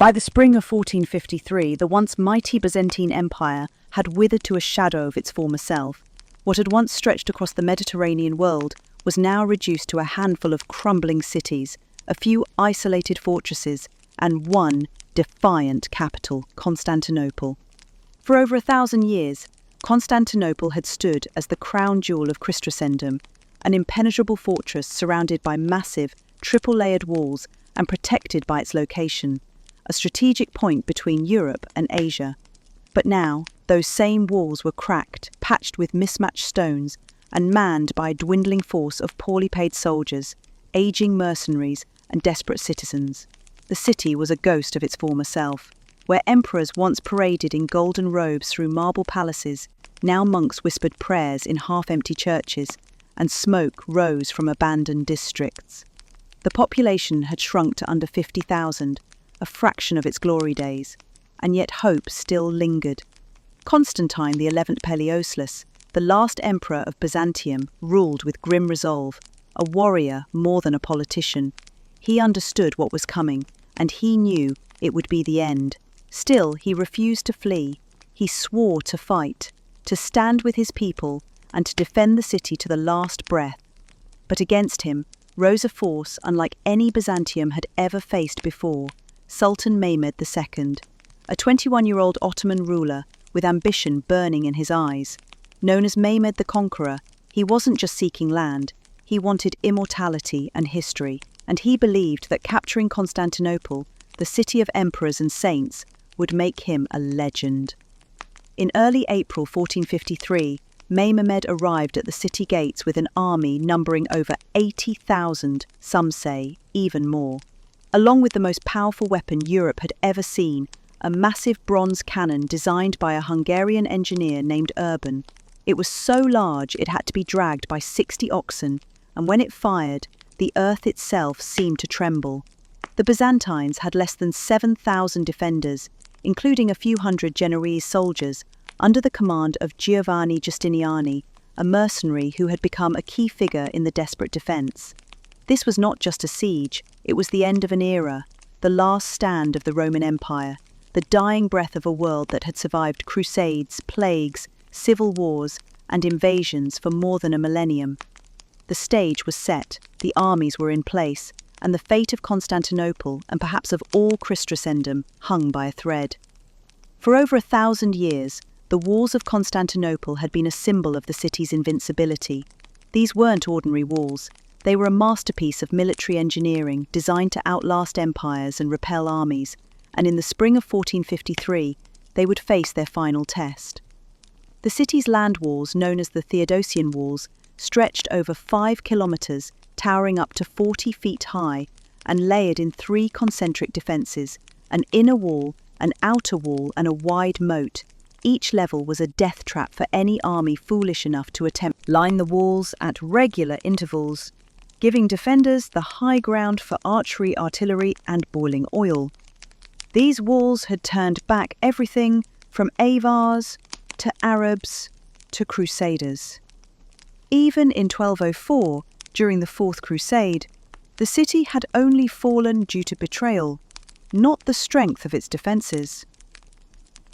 By the spring of 1453, the once mighty Byzantine Empire had withered to a shadow of its former self. What had once stretched across the Mediterranean world was now reduced to a handful of crumbling cities, a few isolated fortresses, and one defiant capital, Constantinople. For over 1,000 years, Constantinople had stood as the crown jewel of Christendom, an impenetrable fortress surrounded by massive, triple-layered walls and protected by its location, a strategic point between Europe and Asia. But now, those same walls were cracked, patched with mismatched stones, and manned by a dwindling force of poorly paid soldiers, aging mercenaries, and desperate citizens. The city was a ghost of its former self. Where emperors once paraded in golden robes through marble palaces, now monks whispered prayers in half-empty churches, and smoke rose from abandoned districts. The population had shrunk to under 50,000, a fraction of its glory days, and yet hope still lingered. Constantine XI Peleioslus, the last emperor of Byzantium, ruled with grim resolve, a warrior more than a politician. He understood what was coming, and he knew it would be the end. Still, he refused to flee. He swore to fight, to stand with his people, and to defend the city to the last breath. But against him rose a force unlike any Byzantium had ever faced before, Sultan Mehmed II, a 21-year-old Ottoman ruler with ambition burning in his eyes. Known as Mehmed the Conqueror, he wasn't just seeking land, he wanted immortality and history, and he believed that capturing Constantinople, the city of emperors and saints, would make him a legend. In early April 1453, Mehmed arrived at the city gates with an army numbering over 80,000, some say even more. Along with the most powerful weapon Europe had ever seen, a massive bronze cannon designed by a Hungarian engineer named Urban. It was so large it had to be dragged by 60 oxen, and when it fired, the earth itself seemed to tremble. The Byzantines had less than 7,000 defenders, including a few hundred Genoese soldiers, under the command of Giovanni Giustiniani, a mercenary who had become a key figure in the desperate defence. This was not just a siege, it was the end of an era, the last stand of the Roman Empire, the dying breath of a world that had survived crusades, plagues, civil wars, and invasions for more than a millennium. The stage was set, the armies were in place, and the fate of Constantinople, and perhaps of all Christendom, hung by a thread. For over 1,000 years, the walls of Constantinople had been a symbol of the city's invincibility. These weren't ordinary walls. They were a masterpiece of military engineering designed to outlast empires and repel armies, and in the spring of 1453, they would face their final test. The city's land walls, known as the Theodosian Walls, stretched over 5 kilometres, towering up to 40 feet high, and layered in 3 concentric defences, an inner wall, an outer wall, and a wide moat. Each level was a death trap for any army foolish enough to attempt to line the walls at regular intervals, giving defenders the high ground for archery, artillery, and boiling oil. These walls had turned back everything from Avars to Arabs to Crusaders. Even in 1204, during the Fourth Crusade, the city had only fallen due to betrayal, not the strength of its defences.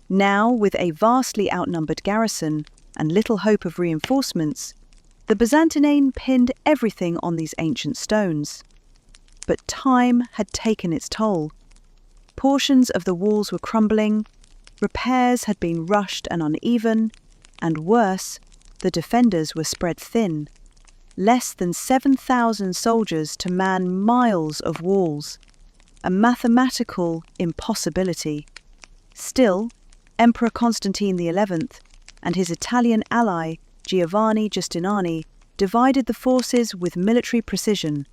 Now, with a vastly outnumbered garrison and little hope of reinforcements, the Byzantine pinned everything on these ancient stones. But time had taken its toll. Portions of the walls were crumbling, repairs had been rushed and uneven, and worse, the defenders were spread thin. Less than 7,000 soldiers to man miles of walls. A mathematical impossibility. Still, Emperor Constantine XI and his Italian ally, Giovanni Giustiniani, divided the forces with military precision.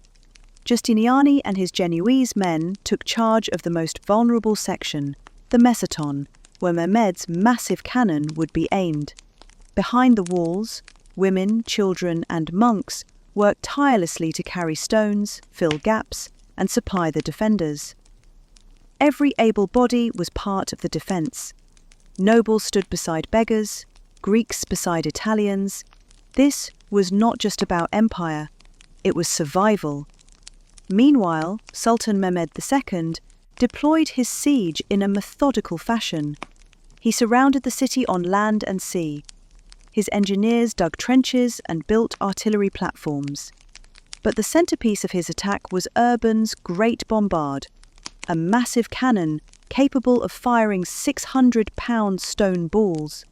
Giustiniani and his Genoese men took charge of the most vulnerable section, the Mesoton, where Mehmed's massive cannon would be aimed. Behind the walls, women, children, and monks worked tirelessly to carry stones, fill gaps, and supply the defenders. Every able body was part of the defence. Nobles stood beside beggars, Greeks beside Italians. This was not just about empire, it was survival. Meanwhile, Sultan Mehmed II, deployed his siege in a methodical fashion. He surrounded the city on land and sea. His engineers dug trenches and built artillery platforms. But the centerpiece of his attack was Urban's Great Bombard, a massive cannon capable of firing 600-pound stone balls.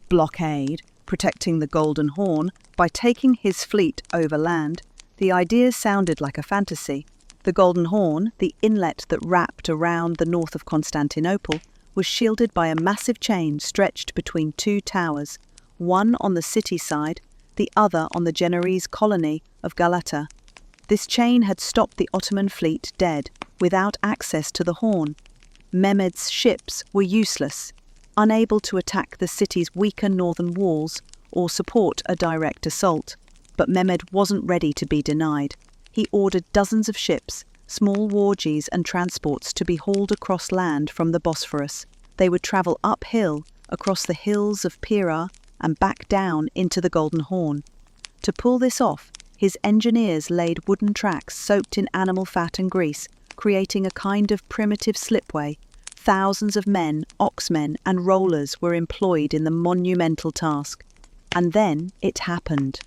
Blockade, protecting the Golden Horn by taking his fleet overland. The idea sounded like a fantasy. The Golden Horn, the inlet that wrapped around the north of Constantinople, was shielded by a massive chain stretched between two towers, one on the city side, the other on the Genoese colony of Galata. This chain had stopped the Ottoman fleet dead, without access to the Horn. Mehmed's ships were useless, unable to attack the city's weaker northern walls or support a direct assault. But Mehmed wasn't ready to be denied. He ordered dozens of ships, small wargees and transports to be hauled across land from the Bosphorus. They would travel uphill across the hills of Pera and back down into the Golden Horn. To pull this off, his engineers laid wooden tracks soaked in animal fat and grease, creating a kind of primitive slipway. Thousands of men, oxmen, and rollers were employed in the monumental task. And then it happened.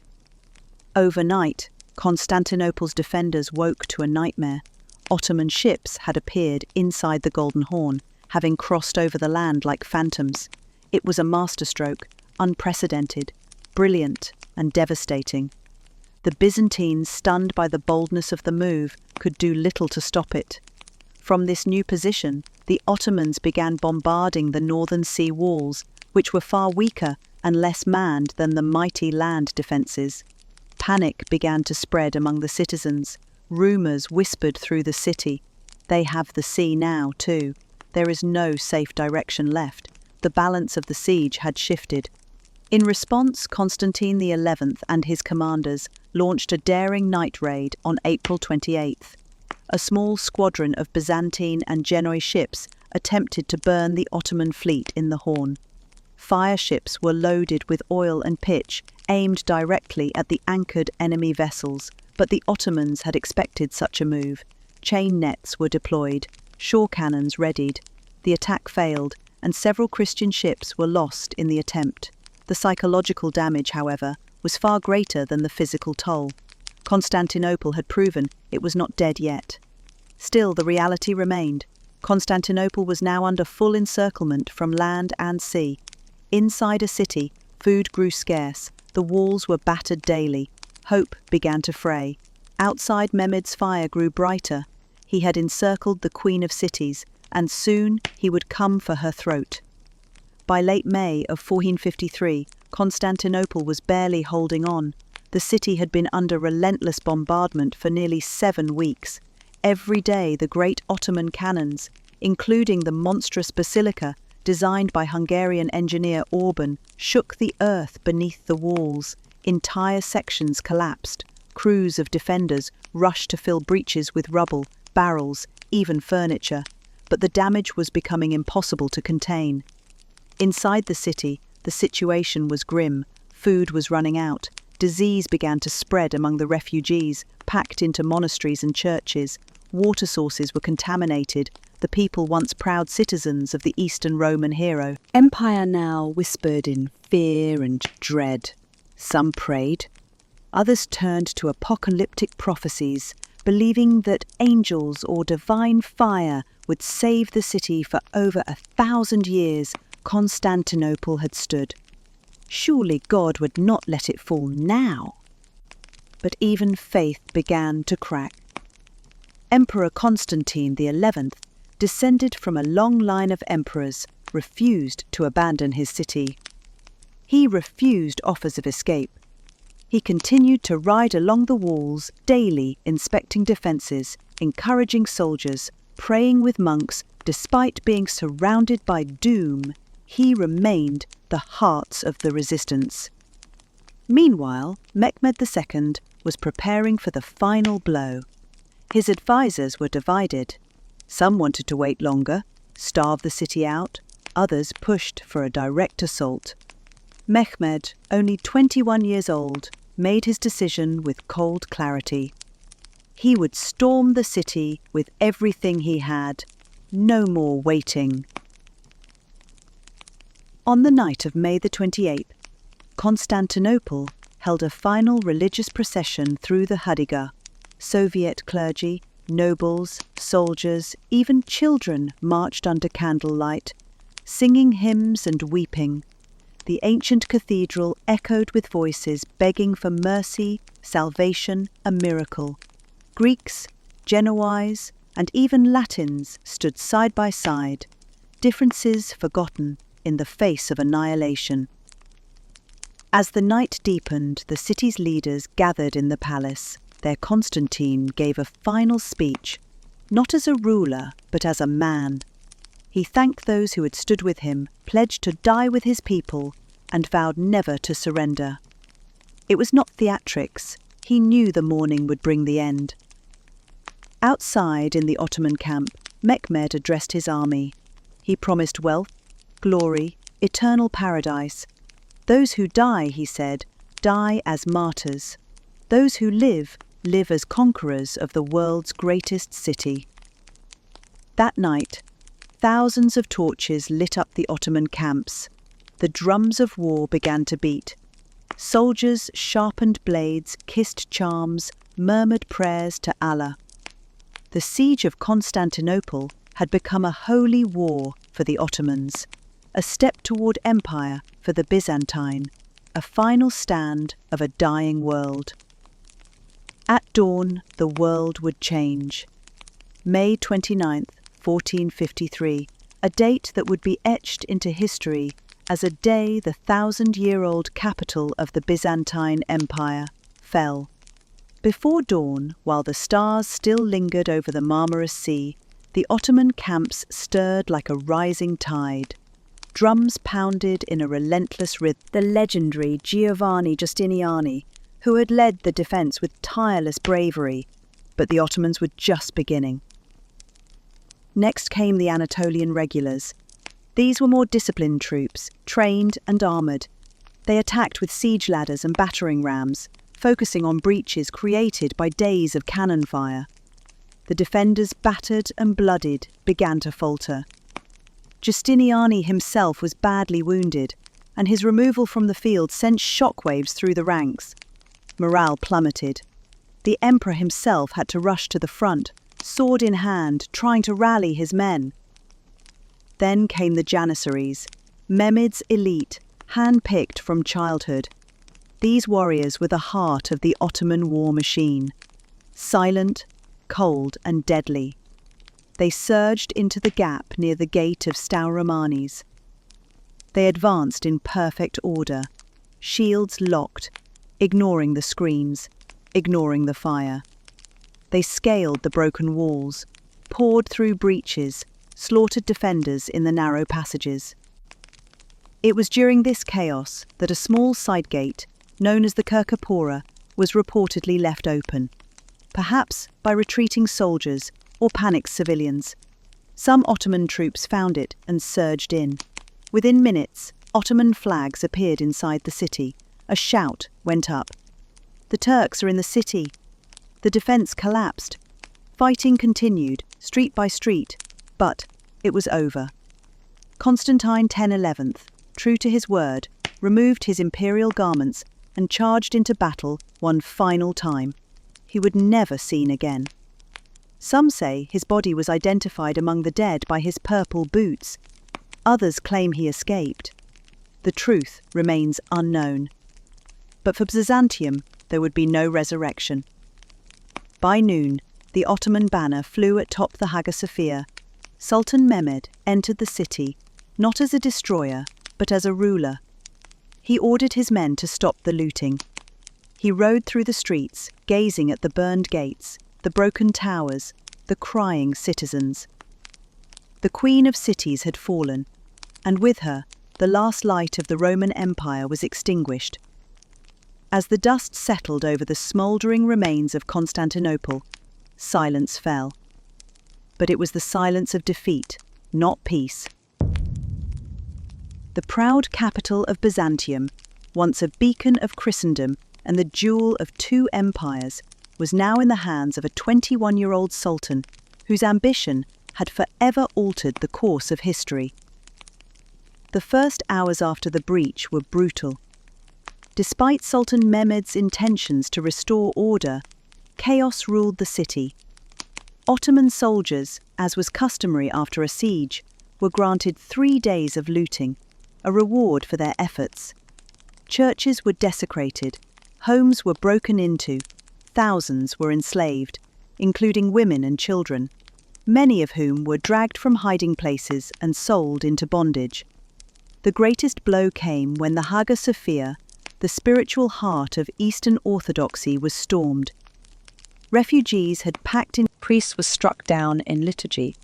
Overnight, Constantinople's defenders woke to a nightmare. Ottoman ships had appeared inside the Golden Horn, having crossed over the land like phantoms. It was a masterstroke, unprecedented, brilliant, and devastating. The Byzantines, stunned by the boldness of the move, could do little to stop it. From this new position, the Ottomans began bombarding the northern sea walls, which were far weaker and less manned than the mighty land defences. Panic began to spread among the citizens. Rumours whispered through the city. They have the sea now, too. There is no safe direction left. The balance of the siege had shifted. In response, Constantine XI and his commanders launched a daring night raid on April 28th. A small squadron of Byzantine and Genoese ships attempted to burn the Ottoman fleet in the Horn. Fire ships were loaded with oil and pitch, aimed directly at the anchored enemy vessels, but the Ottomans had expected such a move. Chain nets were deployed, shore cannons readied. The attack failed, and several Christian ships were lost in the attempt. The psychological damage, however, was far greater than the physical toll. Constantinople had proven it was not dead yet. Still, the reality remained. Constantinople was now under full encirclement from land and sea. Inside a city, food grew scarce, the walls were battered daily, hope began to fray. Outside, Mehmed's fire grew brighter. He had encircled the Queen of Cities, and soon he would come for her throat. By late May of 1453, Constantinople was barely holding on. The city had been under relentless bombardment for nearly 7 weeks. Every day the great Ottoman cannons, including the monstrous basilica designed by Hungarian engineer Orban, shook the earth beneath the walls. Entire sections collapsed. Crews of defenders rushed to fill breaches with rubble, barrels, even furniture. But the damage was becoming impossible to contain. Inside the city, the situation was grim. Food was running out. Disease began to spread among the refugees, packed into monasteries and churches. Water sources were contaminated. The people, once proud citizens of the Eastern Roman hero, Empire, now whispered in fear and dread. Some prayed. Others turned to apocalyptic prophecies, believing that angels or divine fire would save the city. For over 1,000 years, Constantinople had stood. Surely God would not let it fall now. But even faith began to crack. Emperor Constantine XI, descended from a long line of emperors, refused to abandon his city. He refused offers of escape. He continued to ride along the walls, daily inspecting defences, encouraging soldiers, praying with monks. Despite being surrounded by doom, he remained the heart of the resistance. Meanwhile, Mehmed II was preparing for the final blow. His advisors were divided. Some wanted to wait longer, starve the city out. Others pushed for a direct assault. Mehmed, only 21 years old, made his decision with cold clarity. He would storm the city with everything he had, no more waiting. On the night of May the 28th, Constantinople held a final religious procession through the Hadiga. Soviet clergy, nobles, soldiers, even children marched under candlelight, singing hymns and weeping. The ancient cathedral echoed with voices begging for mercy, salvation, a miracle. Greeks, Genoese, and even Latins stood side by side, differences forgotten in the face of annihilation. As the night deepened, the city's leaders gathered in the palace. Their Constantine gave a final speech, not as a ruler, but as a man. He thanked those who had stood with him, pledged to die with his people, and vowed never to surrender. It was not theatrics. He knew the morning would bring the end. Outside in the Ottoman camp, Mehmed addressed his army. He promised wealth, glory, eternal paradise. Those who die, he said, die as martyrs. Those who live, live as conquerors of the world's greatest city. That night, thousands of torches lit up the Ottoman camps. The drums of war began to beat. Soldiers sharpened blades, kissed charms, murmured prayers to Allah. The siege of Constantinople had become a holy war for the Ottomans, a step toward empire for the Byzantine, a final stand of a dying world. At dawn, the world would change. May 29, 1453, a date that would be etched into history as a day the 1,000-year-old capital of the Byzantine Empire fell. Before dawn, while the stars still lingered over the Marmara Sea, the Ottoman camps stirred like a rising tide. Drums pounded in a relentless rhythm. The legendary Giovanni Giustiniani, who had led the defence with tireless bravery, but the Ottomans were just beginning. Next came the Anatolian regulars. These were more disciplined troops, trained and armoured. They attacked with siege ladders and battering rams, focusing on breaches created by days of cannon fire. The defenders, battered and bloodied, began to falter. Giustiniani himself was badly wounded, and his removal from the field sent shockwaves through the ranks. Morale plummeted. The emperor himself had to rush to the front, sword in hand, trying to rally his men. Then came the Janissaries, Mehmed's elite, hand-picked from childhood. These warriors were the heart of the Ottoman war machine, silent, cold and deadly. They surged into the gap near the gate of Stauramanes. They advanced in perfect order, shields locked, ignoring the screams, ignoring the fire. They scaled the broken walls, poured through breaches, slaughtered defenders in the narrow passages. It was during this chaos that a small side gate, known as the Kirkapora, was reportedly left open, perhaps by retreating soldiers or panicked civilians. Some Ottoman troops found it and surged in. Within minutes, Ottoman flags appeared inside the city. A shout went up. "The Turks are in the city!" The defence collapsed. Fighting continued, street by street, but it was over. Constantine X, true to his word, removed his imperial garments and charged into battle one final time. He would never seen again. Some say his body was identified among the dead by his purple boots. Others claim he escaped. The truth remains unknown. But for Byzantium, there would be no resurrection. By noon, the Ottoman banner flew atop the Hagia Sophia. Sultan Mehmed entered the city, not as a destroyer, but as a ruler. He ordered his men to stop the looting. He rode through the streets, gazing at the burned gates, the broken towers, the crying citizens. The Queen of Cities had fallen, and with her, the last light of the Roman Empire was extinguished. As the dust settled over the smouldering remains of Constantinople, silence fell. But it was the silence of defeat, not peace. The proud capital of Byzantium, once a beacon of Christendom and the jewel of two empires, was now in the hands of a 21-year-old sultan whose ambition had forever altered the course of history. The first hours after the breach were brutal. Despite Sultan Mehmed's intentions to restore order, chaos ruled the city. Ottoman soldiers, as was customary after a siege, were granted 3 days of looting, a reward for their efforts. Churches were desecrated, homes were broken into, thousands were enslaved, including women and children, many of whom were dragged from hiding places and sold into bondage. The greatest blow came when the Hagia Sophia, the spiritual heart of Eastern Orthodoxy, was stormed. Refugees had packed in. Priests were struck down in liturgy.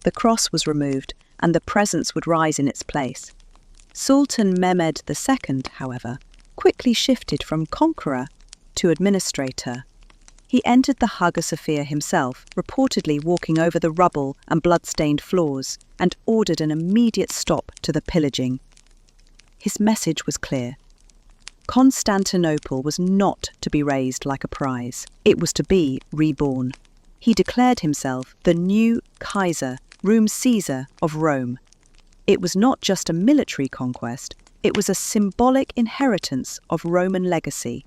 The cross was removed, and the presence would rise in its place. Sultan Mehmed II, however, quickly shifted from conqueror to administrator. He entered the Hagia Sophia himself, reportedly walking over the rubble and blood-stained floors, and ordered an immediate stop to the pillaging. His message was clear. Constantinople was not to be raised like a prize. It was to be reborn. He declared himself the new Kaiser, Caesar of Rome. It was not just a military conquest, it was a symbolic inheritance of Roman legacy.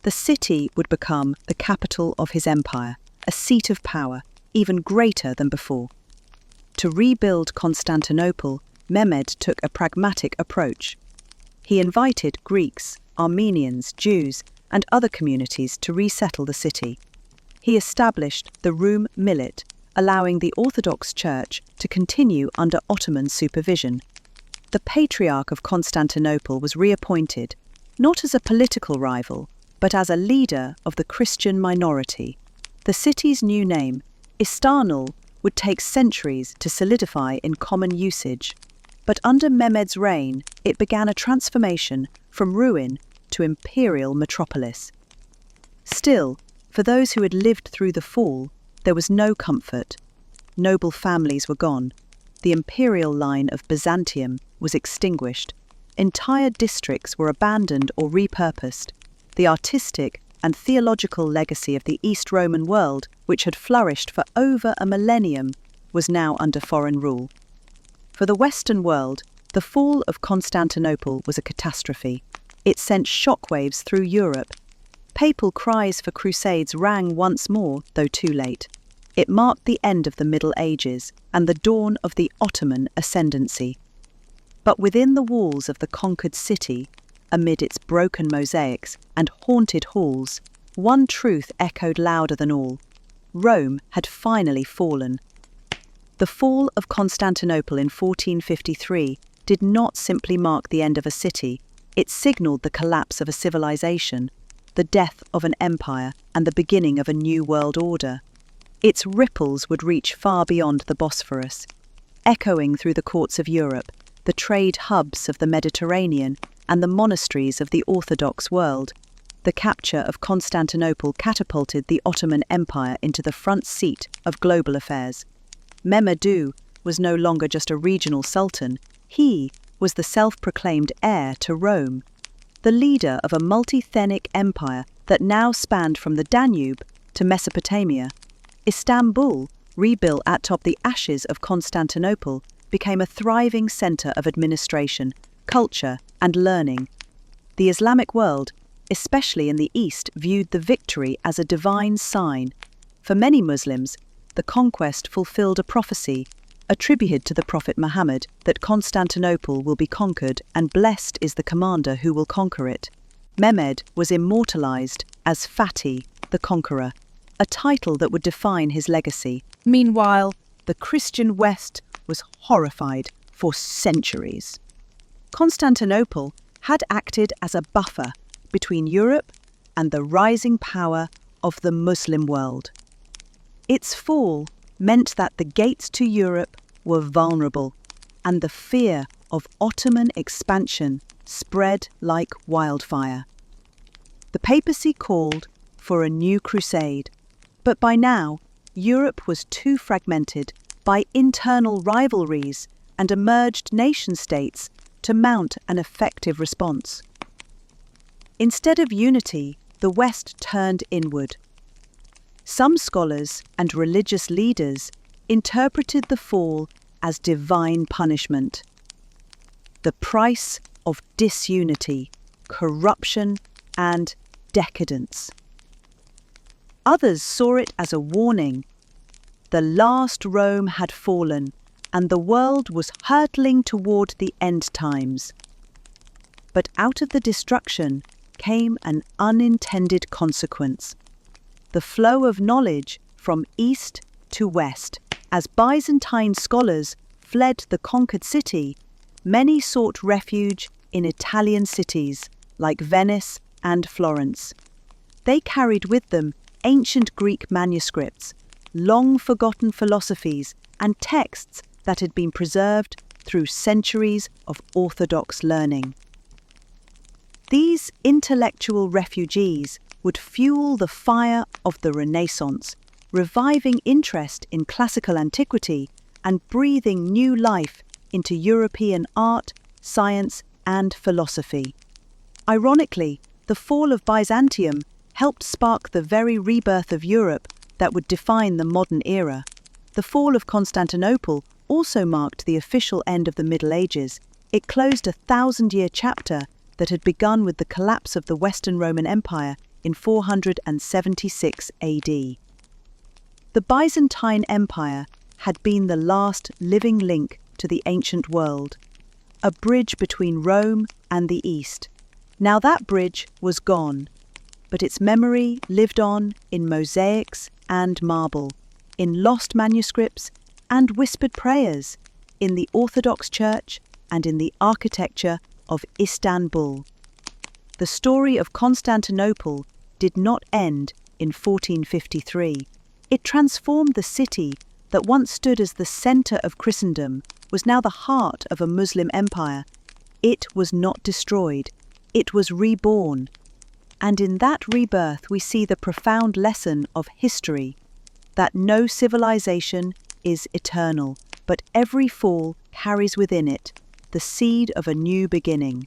The city would become the capital of his empire, a seat of power, even greater than before. To rebuild Constantinople, Mehmed took a pragmatic approach. He invited Greeks, Armenians, Jews, and other communities to resettle the city. He established the Rum Millet, allowing the Orthodox Church to continue under Ottoman supervision. The Patriarch of Constantinople was reappointed, not as a political rival, but as a leader of the Christian minority. The city's new name, Istanbul, would take centuries to solidify in common usage. But under Mehmed's reign, it began a transformation from ruin to imperial metropolis. Still, for those who had lived through the fall, there was no comfort. Noble families were gone. The imperial line of Byzantium was extinguished. Entire districts were abandoned or repurposed. The artistic and theological legacy of the East Roman world, which had flourished for over a millennium, was now under foreign rule. For the Western world, the fall of Constantinople was a catastrophe. It sent shockwaves through Europe. Papal cries for crusades rang once more, though too late. It marked the end of the Middle Ages and the dawn of the Ottoman ascendancy. But within the walls of the conquered city, amid its broken mosaics and haunted halls, one truth echoed louder than all. Rome had finally fallen. The fall of Constantinople in 1453 did not simply mark the end of a city, it signalled the collapse of a civilization, the death of an empire, and the beginning of a new world order. Its ripples would reach far beyond the Bosphorus, echoing through the courts of Europe, the trade hubs of the Mediterranean, and the monasteries of the Orthodox world. The capture of Constantinople catapulted the Ottoman Empire into the front seat of global affairs. Mehmed II was no longer just a regional sultan, he was the self-proclaimed heir to Rome, the leader of a multi-ethnic empire that now spanned from the Danube to Mesopotamia. Istanbul, rebuilt atop the ashes of Constantinople, became a thriving centre of administration, culture, and learning. The Islamic world, especially in the East, viewed the victory as a divine sign. For many Muslims, the conquest fulfilled a prophecy attributed to the Prophet Muhammad that Constantinople will be conquered and blessed is the commander who will conquer it. Mehmed was immortalized as Fatih, the conqueror, a title that would define his legacy. Meanwhile, the Christian West was horrified for centuries. Constantinople had acted as a buffer between Europe and the rising power of the Muslim world. Its fall meant that the gates to Europe were vulnerable, and the fear of Ottoman expansion spread like wildfire. The papacy called for a new crusade, but by now, Europe was too fragmented by internal rivalries and emerged nation-states to mount an effective response. Instead of unity, the West turned inward. Some scholars and religious leaders interpreted the fall as divine punishment. The price of disunity, corruption, and decadence. Others saw it as a warning. The last Rome had fallen, and the world was hurtling toward the end times. But out of the destruction came an unintended consequence: the flow of knowledge from east to west. As Byzantine scholars fled the conquered city, many sought refuge in Italian cities like Venice and Florence. They carried with them ancient Greek manuscripts, long-forgotten philosophies, and texts that had been preserved through centuries of orthodox learning. These intellectual refugees would fuel the fire of the Renaissance, reviving interest in classical antiquity and breathing new life into European art, science, and philosophy. Ironically, the fall of Byzantium helped spark the very rebirth of Europe that would define the modern era. The fall of Constantinople also marked the official end of the Middle Ages. It closed a 1,000-year chapter that had begun with the collapse of the Western Roman Empire in 476 AD. The Byzantine Empire had been the last living link to the ancient world, a bridge between Rome and the East. Now that bridge was gone, but its memory lived on in mosaics and marble, in lost manuscripts and whispered prayers, in the Orthodox Church and in the architecture of Istanbul. The story of Constantinople did not end in 1453. It transformed the city that once stood as the center of Christendom, was now the heart of a Muslim empire. It was not destroyed, it was reborn. And in that rebirth we see the profound lesson of history, that no civilization is eternal, but every fall carries within it the seed of a new beginning.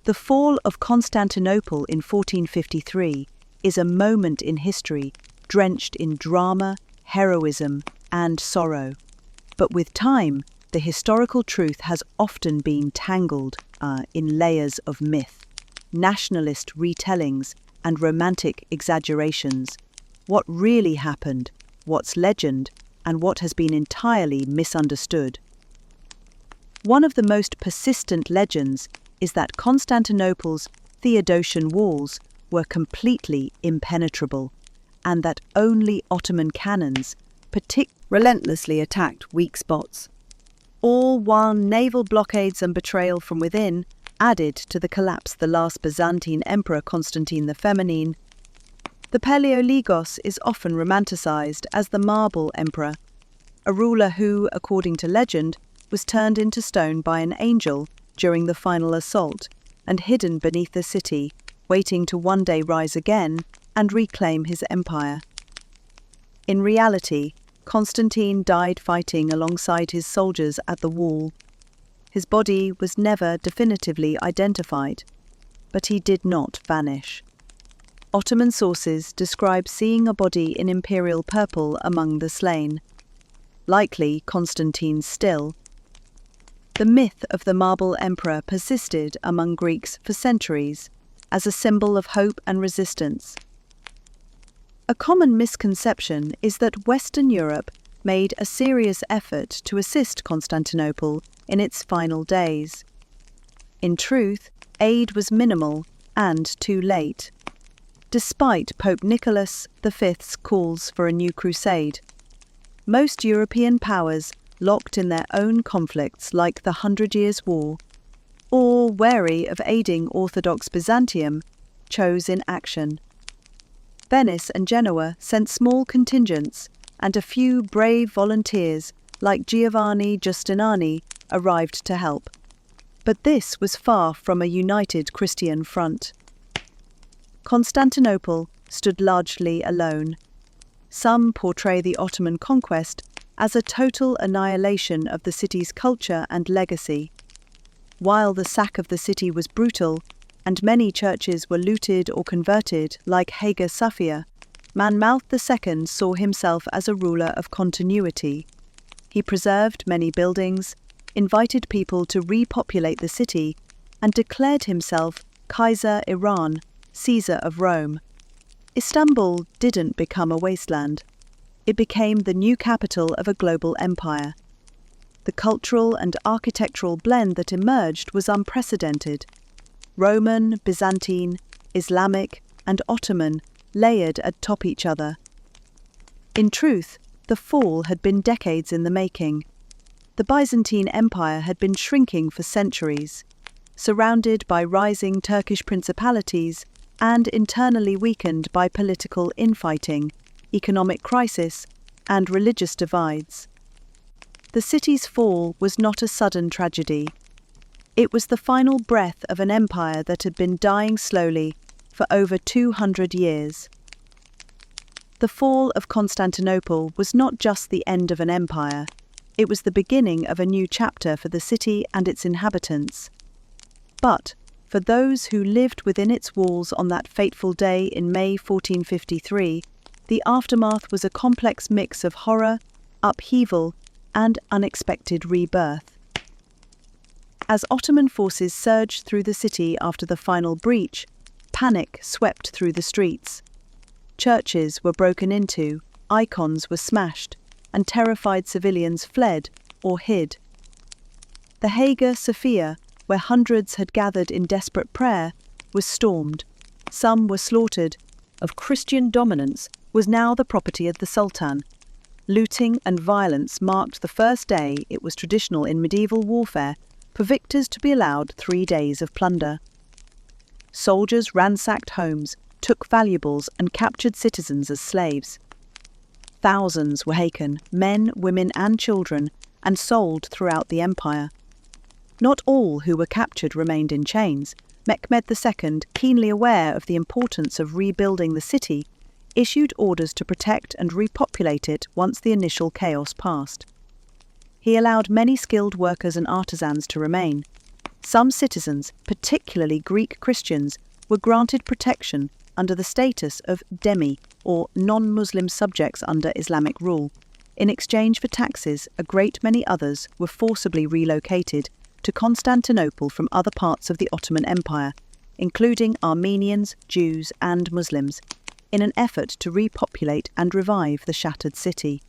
The fall of Constantinople in 1453 is a moment in history drenched in drama, heroism, and sorrow. But with time, the historical truth has often been tangled in layers of myth, nationalist retellings, and romantic exaggerations. What really happened, what's legend, and what has been entirely misunderstood. One of the most persistent legends is that Constantinople's Theodosian walls were completely impenetrable, and that only Ottoman cannons relentlessly attacked weak spots. All while naval blockades and betrayal from within added to the collapse the last Byzantine Emperor Constantine XI. The Palaiologos is often romanticized as the Marble Emperor, a ruler who, according to legend, was turned into stone by an angel during the final assault and hidden beneath the city, waiting to one day rise again and reclaim his empire. In reality, Constantine died fighting alongside his soldiers at the wall. His body was never definitively identified, but he did not vanish. Ottoman sources describe seeing a body in imperial purple among the slain, likely Constantine's still. The myth of the Marble Emperor persisted among Greeks for centuries as a symbol of hope and resistance. A common misconception is that Western Europe made a serious effort to assist Constantinople in its final days. In truth, aid was minimal and too late, despite Pope Nicholas V's calls for a new crusade. Most European powers, locked in their own conflicts like the 100 Years' War, or wary of aiding Orthodox Byzantium, chose inaction. Venice and Genoa sent small contingents, and a few brave volunteers like Giovanni Giustiniani arrived to help. But this was far from a united Christian front. Constantinople stood largely alone. Some portray the Ottoman conquest as a total annihilation of the city's culture and legacy. While the sack of the city was brutal, and many churches were looted or converted like Hagia Sophia, Mehmed II saw himself as a ruler of continuity. He preserved many buildings, invited people to repopulate the city, and declared himself Kaiser Iran, Caesar of Rome. Istanbul didn't become a wasteland. It became the new capital of a global empire. The cultural and architectural blend that emerged was unprecedented. Roman, Byzantine, Islamic, and Ottoman layered atop each other. In truth, the fall had been decades in the making. The Byzantine Empire had been shrinking for centuries, surrounded by rising Turkish principalities and internally weakened by political infighting, economic crisis, and religious divides. The city's fall was not a sudden tragedy. It was the final breath of an empire that had been dying slowly for over 200 years. The fall of Constantinople was not just the end of an empire, it was the beginning of a new chapter for the city and its inhabitants. But, for those who lived within its walls on that fateful day in May 1453, the aftermath was a complex mix of horror, upheaval, and unexpected rebirth. As Ottoman forces surged through the city after the final breach, panic swept through the streets. Churches were broken into, icons were smashed, and terrified civilians fled or hid. The Hagia Sophia, where hundreds had gathered in desperate prayer, was stormed. Some were slaughtered. Of Christian dominance was now the property of the Sultan. Looting and violence marked the first day it was traditional in medieval warfare for victors to be allowed 3 days of plunder. Soldiers ransacked homes, took valuables, and captured citizens as slaves. Thousands were taken, men, women, and children, and sold throughout the empire. Not all who were captured remained in chains. Mehmed II, keenly aware of the importance of rebuilding the city, issued orders to protect and repopulate it once the initial chaos passed. He allowed many skilled workers and artisans to remain. Some citizens, particularly Greek Christians, were granted protection under the status of dhimmi, or non-Muslim subjects under Islamic rule. In exchange for taxes, a great many others were forcibly relocated to Constantinople from other parts of the Ottoman Empire, including Armenians, Jews, and Muslims, in an effort to repopulate and revive the shattered city.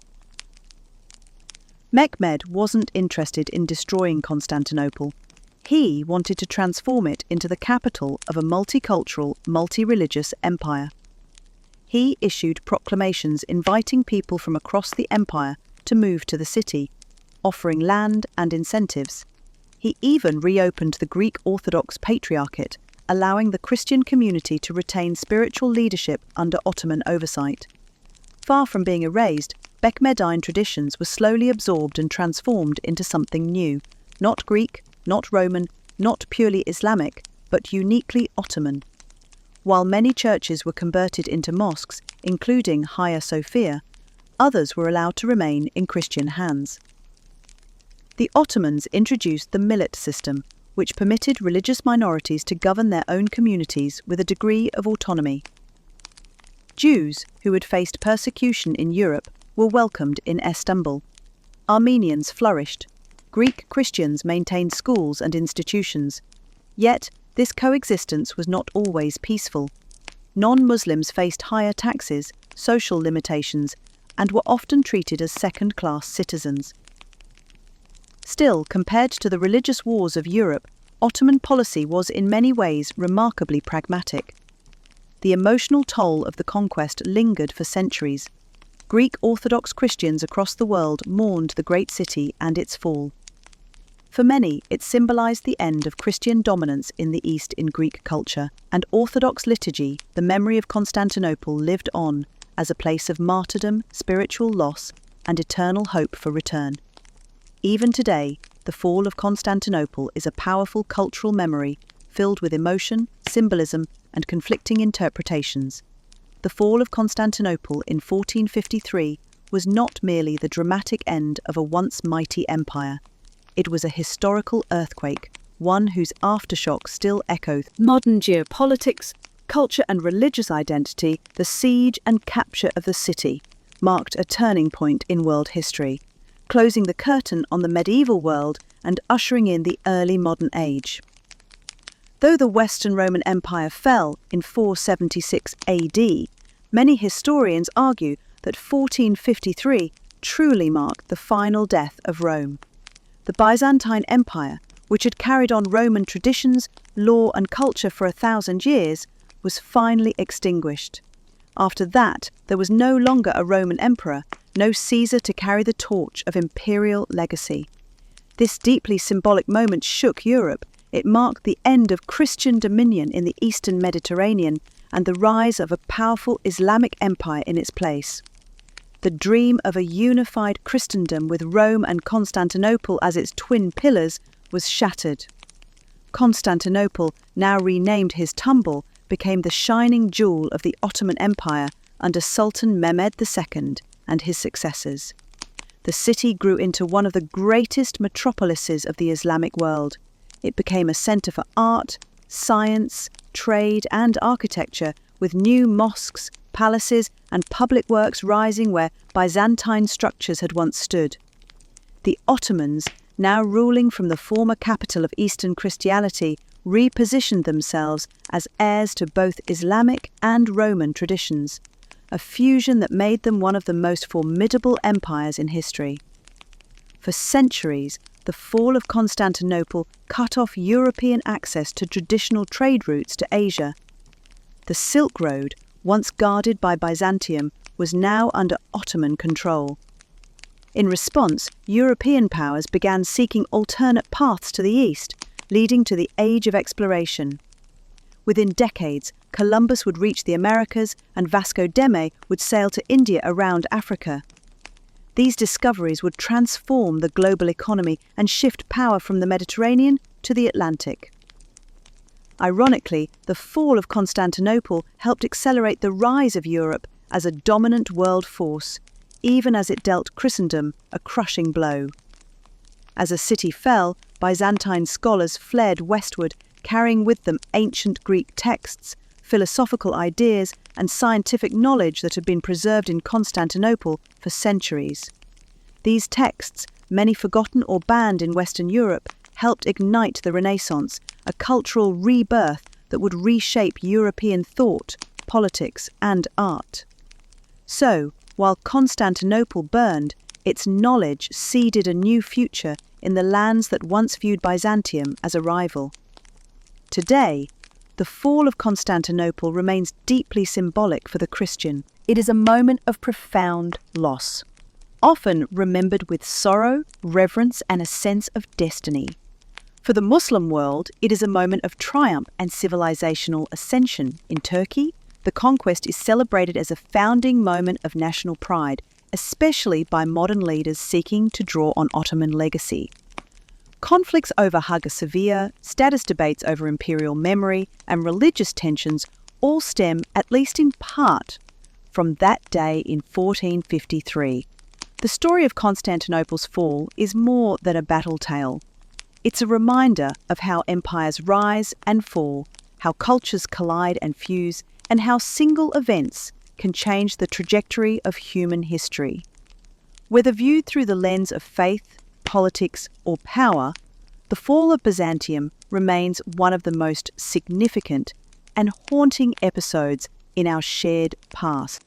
Mehmed wasn't interested in destroying Constantinople. He wanted to transform it into the capital of a multicultural, multi-religious empire. He issued proclamations inviting people from across the empire to move to the city, offering land and incentives. He even reopened the Greek Orthodox Patriarchate, allowing the Christian community to retain spiritual leadership under Ottoman oversight. Far from being erased, Mehmedine traditions were slowly absorbed and transformed into something new, not Greek, not Roman, not purely Islamic, but uniquely Ottoman. While many churches were converted into mosques, including Hagia Sophia, others were allowed to remain in Christian hands. The Ottomans introduced the millet system, which permitted religious minorities to govern their own communities with a degree of autonomy. Jews, who had faced persecution in Europe, were welcomed in Istanbul. Armenians flourished. Greek Christians maintained schools and institutions. Yet, this coexistence was not always peaceful. Non-Muslims faced higher taxes, social limitations, and were often treated as second-class citizens. Still, compared to the religious wars of Europe, Ottoman policy was in many ways remarkably pragmatic. The emotional toll of the conquest lingered for centuries. Greek Orthodox Christians across the world mourned the great city and its fall. For many, it symbolized the end of Christian dominance in the East in Greek culture, and Orthodox liturgy, the memory of Constantinople, lived on as a place of martyrdom, spiritual loss, and eternal hope for return. Even today, the fall of Constantinople is a powerful cultural memory filled with emotion, symbolism, and conflicting interpretations. The fall of Constantinople in 1453 was not merely the dramatic end of a once mighty empire. It was a historical earthquake, one whose aftershocks still echo. Modern geopolitics, culture and religious identity, the siege and capture of the city marked a turning point in world history, closing the curtain on the medieval world and ushering in the early modern age. Though the Western Roman Empire fell in 476 AD, many historians argue that 1453 truly marked the final death of Rome. The Byzantine Empire, which had carried on Roman traditions, law and culture for 1,000 years, was finally extinguished. After that, there was no longer a Roman emperor, no Caesar to carry the torch of imperial legacy. This deeply symbolic moment shook Europe. It marked the end of Christian dominion in the Eastern Mediterranean and the rise of a powerful Islamic empire in its place. The dream of a unified Christendom with Rome and Constantinople as its twin pillars was shattered. Constantinople, now renamed his tumble, became the shining jewel of the Ottoman Empire under Sultan Mehmed II and his successors. The city grew into one of the greatest metropolises of the Islamic world. It became a centre for art, science, trade and architecture, with new mosques, palaces and public works rising where Byzantine structures had once stood. The Ottomans, now ruling from the former capital of Eastern Christianity, repositioned themselves as heirs to both Islamic and Roman traditions, a fusion that made them one of the most formidable empires in history. For centuries, the fall of Constantinople cut off European access to traditional trade routes to Asia. The Silk Road, once guarded by Byzantium, was now under Ottoman control. In response, European powers began seeking alternate paths to the east, leading to the Age of Exploration. Within decades, Columbus would reach the Americas and Vasco da Gama would sail to India around Africa. These discoveries would transform the global economy and shift power from the Mediterranean to the Atlantic. Ironically, the fall of Constantinople helped accelerate the rise of Europe as a dominant world force, even as it dealt Christendom a crushing blow. As a city fell, Byzantine scholars fled westward, carrying with them ancient Greek texts, philosophical ideas, and scientific knowledge that had been preserved in Constantinople for centuries. These texts, many forgotten or banned in Western Europe, helped ignite the Renaissance, a cultural rebirth that would reshape European thought, politics, and art. So, while Constantinople burned, its knowledge seeded a new future in the lands that once viewed Byzantium as a rival. Today, the fall of Constantinople remains deeply symbolic for the Christian. It is a moment of profound loss, often remembered with sorrow, reverence, and a sense of destiny. For the Muslim world, it is a moment of triumph and civilizational ascension. In Turkey, the conquest is celebrated as a founding moment of national pride, especially by modern leaders seeking to draw on Ottoman legacy. Conflicts over Hagia Sophia, status debates over imperial memory, and religious tensions all stem, at least in part, from that day in 1453. The story of Constantinople's fall is more than a battle tale. It's a reminder of how empires rise and fall, how cultures collide and fuse, and how single events can change the trajectory of human history. Whether viewed through the lens of faith, politics, or power, the fall of Byzantium remains one of the most significant and haunting episodes in our shared past.